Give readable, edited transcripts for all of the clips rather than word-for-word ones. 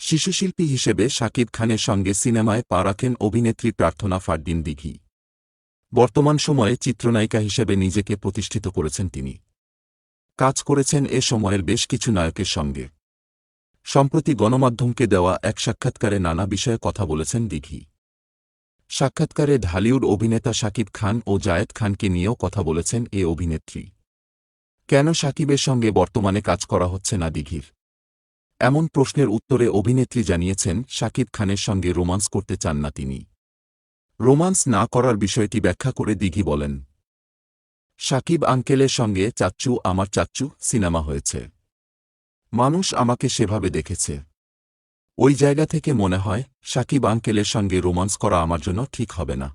শিশুশিল্পী হিসেবে শাকিব খানের সঙ্গে সিনেমায় পা রাখেন অভিনেত্রী প্রার্থনা ফারদিন দিঘি। বর্তমান সময়ে চিত্রনায়িকা হিসেবে নিজেকে প্রতিষ্ঠিত করেছেন তিনি। কাজ করেছেন এ সময়ের বেশ কিছু নায়কের সঙ্গে। সম্প্রতি গণমাধ্যমকে দেওয়া এক সাক্ষাৎকারে নানা বিষয়ে কথা বলেছেন দিঘি। সাক্ষাৎকারে ঢালিউড অভিনেতা শাকিব খান ও জায়েদ খানকে নিয়েও কথা বলেছেন এ অভিনেত্রী। কেন শাকিবের সঙ্গে বর্তমানে কাজ করা হচ্ছে না দিঘির? এমন প্রশ্নের উত্তরে অভিনেত্রী জানিয়েছেন শাকিব খানের সঙ্গে রোমান্স করতে চান না তিনি। রোমান্স না করার বিষয়টি ব্যাখ্যা করে দিঘি বলেন, শাকিব আঙ্কেলের সঙ্গে চাচ্চু আমার চাচ্চু সিনেমা হয়েছে। মানুষ আমাকে সেভাবে দেখেছে। ওই জায়গা থেকে মনে হয় শাকিব আঙ্কেলের সঙ্গে রোমান্স করা আমার জন্য ঠিক হবে না।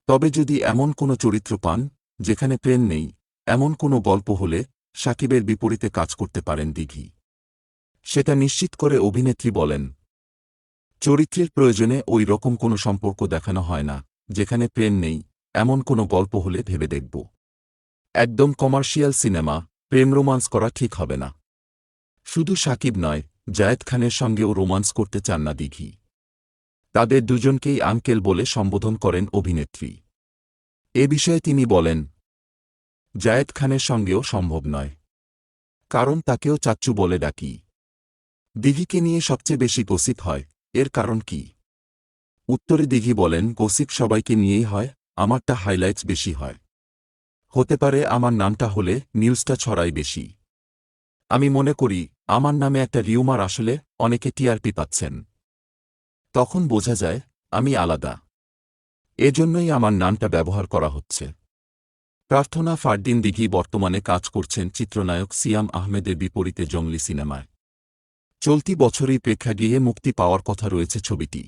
তবে যদি এমন কোনো চরিত্র পান যেখানে প্রেম নেই, এমন কোনো গল্প হলে শাকিবের বিপরীতে কাজ করতে পারেন দিঘি। সেটা নিশ্চিত করে অভিনেত্রী বলেন, চরিত্রের প্রয়োজনে ওই রকম কোনো সম্পর্ক দেখানো হয় না, যেখানে প্রেম নেই, এমন কোনো গল্প হলে ভেবে দেখব। একদম কমার্শিয়াল সিনেমা, প্রেম রোমান্স করা ঠিক হবে না। শুধু শাকিব নয়, জায়েদ খানের সঙ্গেও রোমান্স করতে চান না দিঘি। তাদের দুজনকেই আঙ্কেল বলে সম্বোধন করেন অভিনেত্রী। এ বিষয়ে তিনি বলেন, জায়েদ খানের সঙ্গেও সম্ভব নয়, কারণ তাকেও চাচ্চু বলে ডাকি। দিঘিকে নিয়ে সবচেয়ে বেশি গসিপ হয়, এর কারণ কি? উত্তরে দিঘি বলেন, গসিপ সবাইকে নিয়েই হয়, আমারটা হাইলাইটস বেশি হয়। হতে পারে আমার নামটা হলে নিউজটা ছড়ায় বেশি। আমি মনে করি আমার নামে একটা রিউমার আসলে অনেকে টিআরপি পাচ্ছেন। তখন বোঝা যায় আমি আলাদা। এজন্যই আমার নামটা ব্যবহার করা হচ্ছে। প্রার্থনা ফারদিন দিঘি বর্তমানে কাজ করছেন চিত্রনায়ক সিয়াম আহমেদের বিপরীতে জঙ্গলি সিনেমায়। চলতি বছরই প্রেক্ষাগৃহে মুক্তি পাওয়ার কথা রয়েছে ছবিটি।